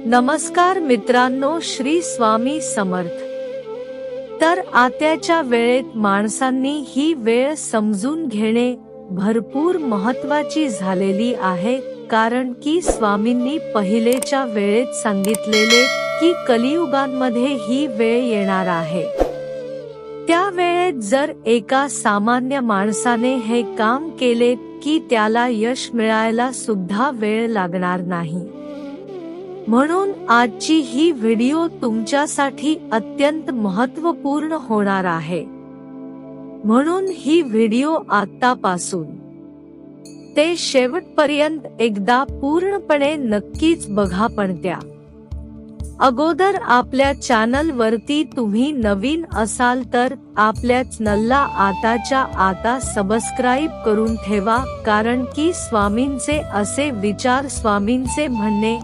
नमस्कार मित्रांनो, श्री स्वामी समर्थ। तर आत्याच्या वेळेत माणसांनी ही वेळ समजून घेणे भरपूर महत्त्वाची झालेली आहे, कारण की स्वामींनी पहिलेच्या वेळेत सांगितलेले की कलियुगांमध्ये ही वेळ येणार आहे। त्या वेळेत जर एका सामान्य माणसाने हे काम केले की त्याला यश मिळायला सुद्धा वेळ लागणार नाही। म्हणून आजची ही व्हिडिओ तुमच्यासाठी अत्यंत महत्त्वपूर्ण होणार आहे। म्हणून ही व्हिडिओ आतापासून ते शेवटपर्यंत एकदा पूर्णपणे नक्कीच बघा। पण त्या अगोदर आपल्या चॅनल वरती तुम्ही नवीन असाल तर आपल्या चॅनलला आताच्या आता सबस्क्राइब करून ठेवा, कारण की स्वामींचे असे विचार, स्वामींचे म्हणणे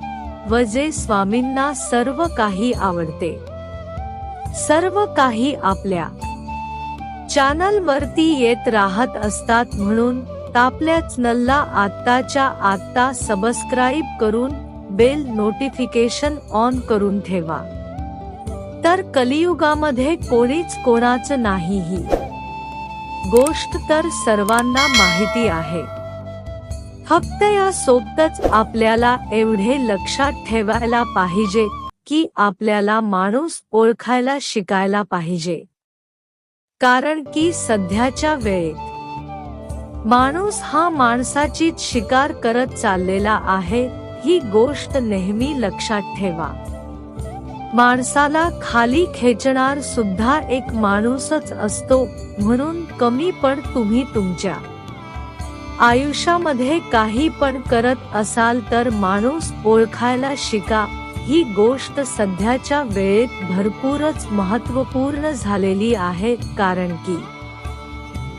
व जे स्वामींना सर्व काही आवडते, सर्व काही आपल्या चॅनल वरती येत राहत असतात। म्हणून आपल्या चॅनलला आताच्या आता सबस्क्राइब करून बेल नोटिफिकेशन ऑन करून ठेवा। तर कलियुगामध्ये कोणीच कोणाचं नाही ही गोष्ट तर सर्वांना माहिती आहे। फक्त या सोबतच आपल्याला एवढे लक्षात ठेवायला पाहिजे की आपल्याला माणूस ओळखायला शिकायला पाहिजे, कारण की सध्याच्या वेळेत माणूस हा माणसाचीच शिकार करत चाललेला आहे। ही गोष्ट नेहमी लक्षात ठेवा। माणसाला खाली खेचणार सुद्धा एक माणूसच असतो। म्हणून कमी पण तुम्ही तुमच्या आयुष्यामध्ये काही पण करत असाल तर माणूस ओळखायला शिका। ही गोष्ट सध्याच्या वेळेत भरपूरच महत्त्वपूर्ण झालेली आहे, कारण की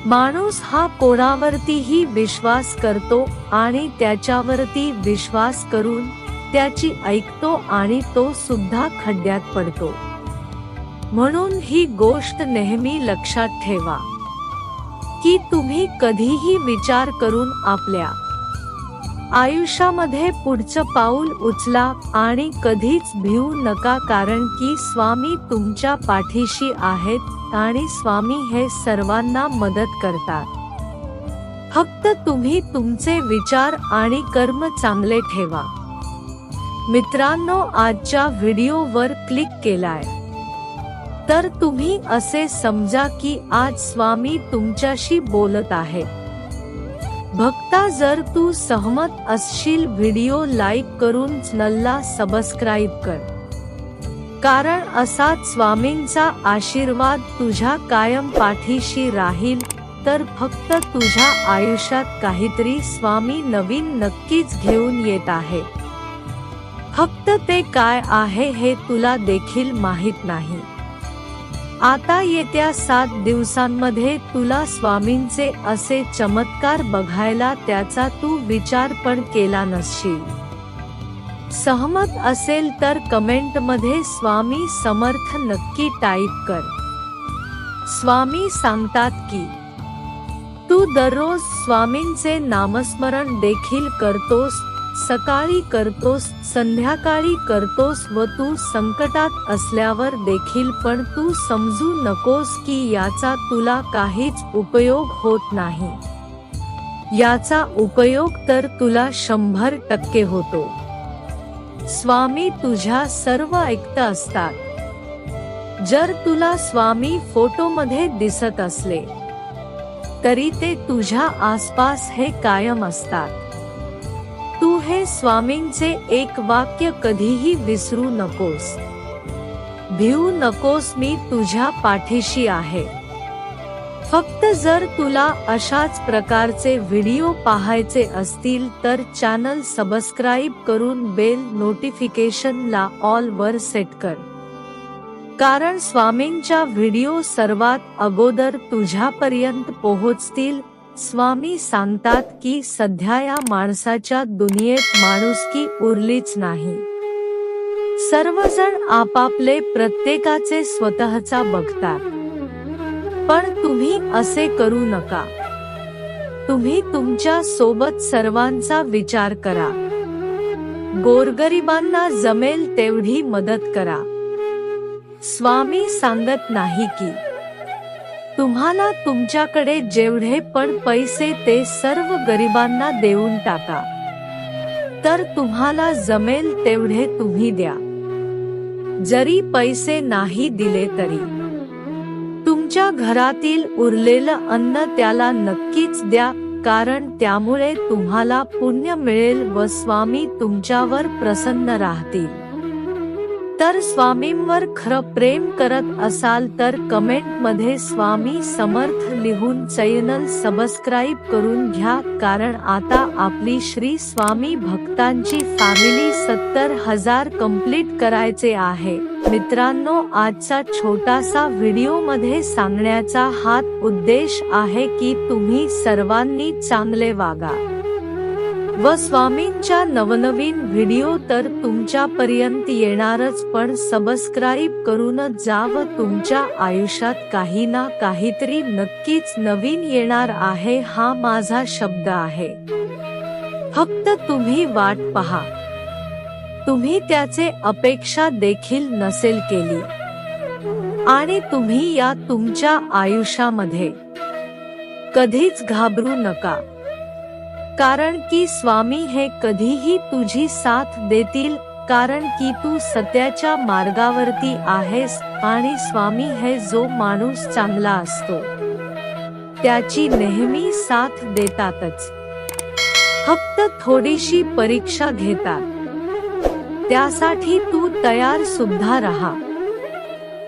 माणूस हा कोणावरतीही विश्वास करतो आणि त्याच्यावरती विश्वास करून त्याची ऐकतो आणि तो सुद्धा खड्ड्यात पडतो। म्हणून ही गोष्ट नेहमी लक्षात ठेवा की तुम्ही कधीही विचार करून आपल्या आयुष्यामध्ये पुढचं पाऊल उचला आणि कधीच भिवू नका, कारण की स्वामी तुमच्या पाठीशी आहेत आणि स्वामी हे सर्वांना मदत करतात। फक्त तुम्ही तुमचे विचार आणि कर्म चांगले ठेवा। मित्रांनो, आजच्या व्हिडिओवर क्लिक केलाय तर तुम्ही असे समजा की आज स्वामी तुमच्याशी बोलत आहेत। भक्ता, जर तू सहमत असशील व्हिडिओ लाईक करून चॅनलला सबस्क्राइब कर, कारण असाच स्वामींचा आशीर्वाद तुझ्या कायम पाठीशी राहील। तर फक्त तुझ्या आयुष्यात काहीतरी स्वामी नवीन नक्कीच घेऊन येत आहे। फक्त ते काय आहे हे तुला देखील माहित नाही। आता येत्या 7 दिवसांमध्ये तुला स्वामींचे असे चमत्कार बघायला त्याचा तू विचार पण केला नसशील। सहमत असेल तर कमेंट मध्ये स्वामी समर्थ नक्की टाईप कर। स्वामी सांगतात की तू दररोज स्वामींचे नामस्मरण देखील करतोस, सकाळी करतोस, संध्याकाळी करतोस व तू संकटात असल्यावर देखील। पण तू समजू नकोस की याचा तुला काहीच उपयोग होत नाही। याचा उपयोग तर तुला 100% होतो। स्वामी तुझ्या सर्व ऐकत असतात। जर तुला स्वामी फोटोमध्ये दिसत असले तरी ते तुझ्या आसपास हे कायम असतात। तू हे स्वामींचे एक वाक्य कधीही विसरू नकोस। भिवू नकोस, मी तुझ्या पाठीशी आहे। फक्त जर तुला अशाच प्रकारचे व्हिडिओ पाहायचे असतील तर चॅनल सबस्क्राइब करून बेल नोटिफिकेशनला ऑल वर सेट कर, कारण स्वामींच्या व्हिडिओ सर्वात अगोदर तुझ्यापर्यंत पोहोचतील। स्वामी सांगतात की सध्या या माणसाच्या दुनियेत माणुसकी उरलीच नाही। सर्वजण आपापले प्रत्येकाचे स्वतःचा बघतात, पण तुम्ही असे करू नका। तुम्ही तुमच्या सोबत सर्वांचा विचार करा। गोरगरिबांना जमेल तेवढी मदत करा. स्वामी सांगत नाही की तुम्हाला तुमच्याकडे जेवढे पण पैसे ते सर्व गरिबांना देऊन टाका, तर तुम्हाला जमेल तेवढे तुम्ही द्या. जरी पैसे नाही दिले तरी तुमच्या घरातील उरलेलं अन्न त्याला नक्कीच द्या, कारण त्यामुळे तुम्हाला पुण्य मिळेल व स्वामी तुमच्यावर प्रसन्न राहतील. तर स्वामींवर खरं प्रेम करत असाल तर कमेंट मध्ये स्वामी समर्थ लिहून चॅनल सबस्क्राईब करून घ्या, कारण आता आपली श्री स्वामी भक्तांची फॅमिली 70,000 कंप्लीट करायचे आहे. मित्रांनो, आजचा छोटासा व्हिडिओ मध्ये सांगण्याचा हाच उद्देश आहे की तुम्ही सर्वांनी चांगले वागा व स्वामींच्या नवनवीन व्हिडिओ तर तुमच्यापर्यंत येणारच, पण सबस्क्राईब करूनच जा व तुमच्या आयुष्यात काही ना काहीतरी नक्कीच नवीन येणार आहे, हा माझा शब्द आहे. फक्त तुम्ही वाट पहा. तुम्ही त्याचे अपेक्षा देखील नसेल केली आणि तुम्ही या तुमच्या आयुष्यामध्ये कधीच घाबरू नका, कारण की स्वामी हे कधीही तुझी साथ देतील, कारण की तू सत्याच्या मार्गावरती आहेस आणि स्वामी हे जो माणूस चांगला असतो त्याची नेहमी साथ देतातच. फक्त थोडीशी परीक्षा घेतात. त्यासाठी तू तयार सुद्धा राहा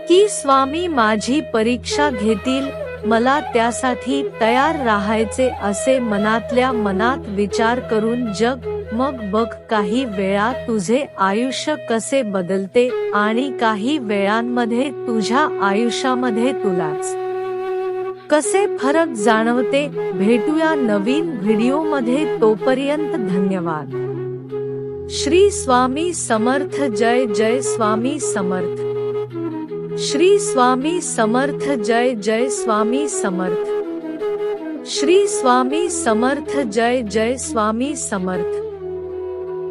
की स्वामी माझी परीक्षा घेतील, मला त्यासाठी तयार राहायचे असे मनातल्या मनात विचार करून जग. मग बघ काही वेळा तुझे आयुष्य कसे बदलते आणि काही वेळांमध्ये तुझ्या आयुष्यामध्ये तुलाच कसे फरक जाणवते. भेटूया नवीन व्हिडिओ मध्ये, तोपर्यंत धन्यवाद. श्री स्वामी समर्थ. जय जय स्वामी समर्थ. श्री स्वामी समर्थ. जय जय स्वामी समर्थ. श्री स्वामी समर्थ. जय जय स्वामी समर्थ.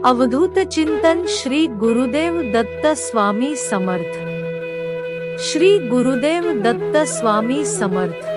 अवधूत चिंतन. श्री गुरुदेव दत्त स्वामी समर्थ. श्री गुरुदेव दत्त स्वामी समर्थ.